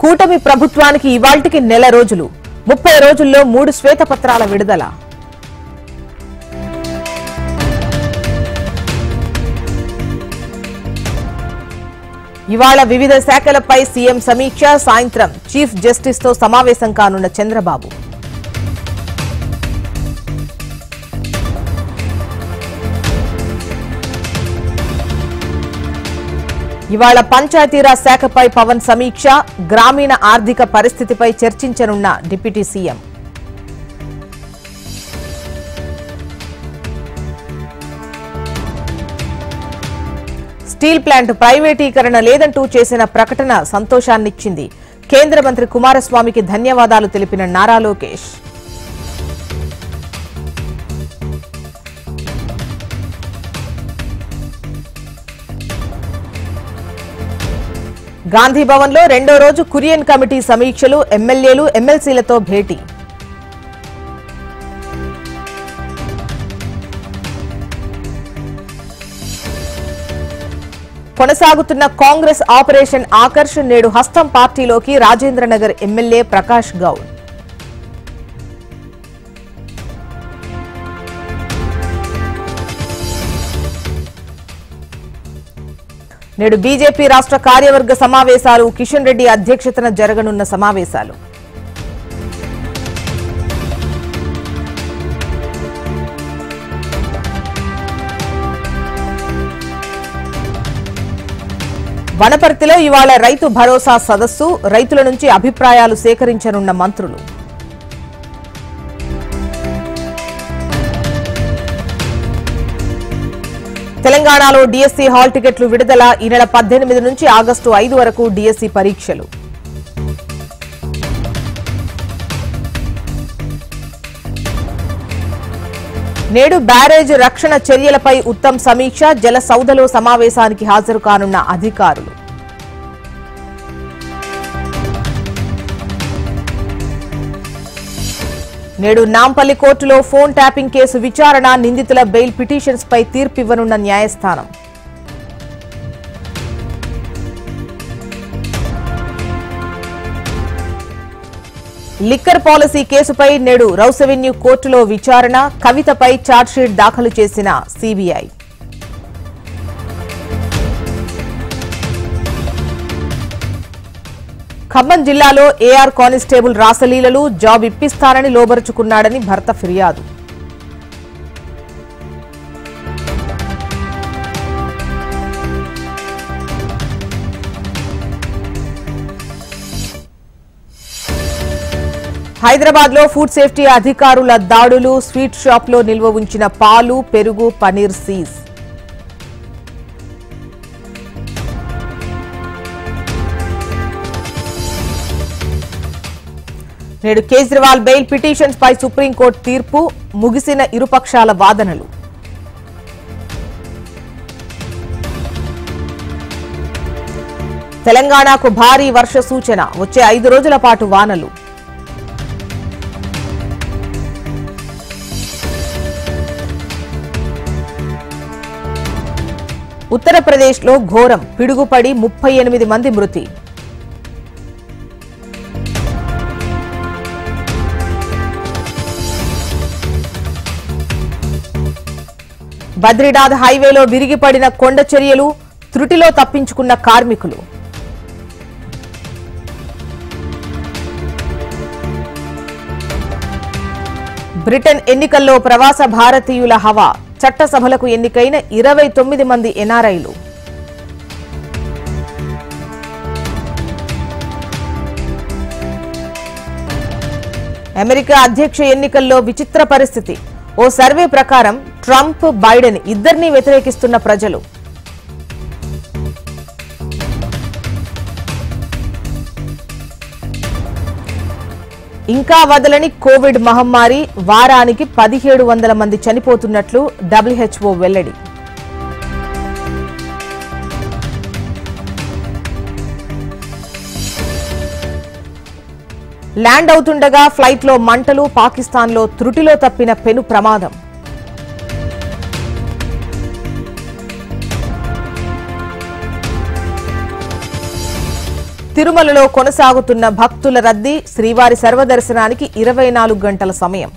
కూటమి ప్రభుత్వానికి ఇవాల్టికి నెల రోజులు 30 రోజుల్లో 3 శ్వేతపత్రాల విడుదల. ఇవాళ వివిధ శాఖలపై సీఎం సమీక్ష. సాయంత్రం చీఫ్ జస్టిస్ తో సమావేశం కానున్న చంద్రబాబు. ఇవాళ పంచాయతీరాజ్ శాఖపై పవన్ సమీక్ష. గ్రామీణ ఆర్థిక పరిస్థితిపై చర్చించనున్న డిప్యూటీ సీఎం. స్టీల్ ప్లాంట్ ప్రైవేటీకరణ లేదంటూ చేసిన ప్రకటన సంతోషాన్నిచ్చింది. కేంద్ర మంత్రి కుమారస్వామికి ధన్యవాదాలు తెలిపిన నారా లోకేష్. గాంధీభవన్లో రెండో రోజు కురియన్ కమిటీ సమీక్షలు. ఎమ్మెల్యేలు ఎమ్మెల్సీలతో భేటీ. కొనసాగుతున్న కాంగ్రెస్ ఆపరేషన్ ఆకర్ష్. నేడు హస్తం పార్టీలోకి రాజేంద్రనగర్ ఎమ్మెల్యే ప్రకాష్ గౌడ్. నేడు బీజేపీ రాష్ట్ర కార్యవర్గ సమావేశాలు. కిషన్ రెడ్డి అధ్యక్షతన జరగనున్న సమావేశాలు. వనపర్తిలో ఇవాళ రైతు భరోసా సదస్సు. రైతుల నుంచి అభిప్రాయాలు సేకరించనున్న మంత్రులు. తెలంగాణలో డీఎస్సీ హాల్ టికెట్లు విడుదల. ఈ నెల 18 నుంచి ఆగస్టు 5 వరకు డీఎస్సీ పరీక్షలు. నేడు బ్యారేజ్ రక్షణ చర్యలపై ఉత్తమ్ సమీక్ష. జల సౌధలో సమావేశానికి హాజరు కానున్న అధికారులు. నేడు నాంపల్లి కోర్టులో ఫోన్ ట్యాపింగ్ కేసు విచారణ. నిందితుల బెయిల్ పిటిషన్స్ పై తీర్పివ్వనున్న న్యాయస్థానం. లిక్కర్ పాలసీ కేసుపై నేడు రౌస్ అవెన్యూ కోర్టులో విచారణ. కవితపై ఛార్జ్షీట్ దాఖలు చేసిన సీబీఐ. ఖమ్మం జిల్లాలో ఏఆర్ కానిస్టేబుల్ రాసలీలలు. జాబ్ ఇప్పిస్తానని లోబరుచుకున్నాడని భర్త ఫిర్యాదు. హైదరాబాద్ లో ఫుడ్ సేఫ్టీ అధికారుల దాడులు. స్వీట్ షాప్ లో నిల్వ ఉంచిన పాలు, పెరుగు, పనీర్ సీజ్. నేడు కేజ్రీవాల్ బెయిల్ పిటిషన్స్ పై సుప్రీంకోర్టు తీర్పు. ముగిసిన ఇరుపక్షాల వాదనలు. తెలంగాణకు భారీ వర్ష సూచన. వచ్చే 5 రోజుల పాటు వానలు. ఉత్తరప్రదేశ్లో ఘోరం. పిడుగుపడి 38 మంది మృతి. బద్రీనాథ్ హైవేలో విరిగిపడిన కొండ చర్యలు. త్రుటిలో తప్పించుకున్న కార్మికులు. బ్రిటన్ ఎన్నికల్లో ప్రవాస భారతీయుల హవా. చట్టసభలకు ఎన్నికైన 29 మంది ఎన్ఆర్ఐలు. అమెరికా అధ్యక్ష ఎన్నికల్లో విచిత్ర పరిస్థితి. ఓ సర్వే ప్రకారం ట్రంప్, బైడెన్ ఇద్దరినీ వ్యతిరేకిస్తున్న ప్రజలు. ఇంకా వదలని కోవిడ్ మహమ్మారి. వారానికి 1700 మంది చనిపోతున్నట్లు WHO వెల్లడి. ల్యాండ్ అవుతుండగా ఫ్లైట్లో మంటలు. పాకిస్తాన్లో త్రుటిలో తప్పిన పెను ప్రమాదం. తిరుమలలో కొనసాగుతున్న భక్తుల రద్దీ శ్రీవారి సర్వదర్శనానికి 24 గంటల సమయం.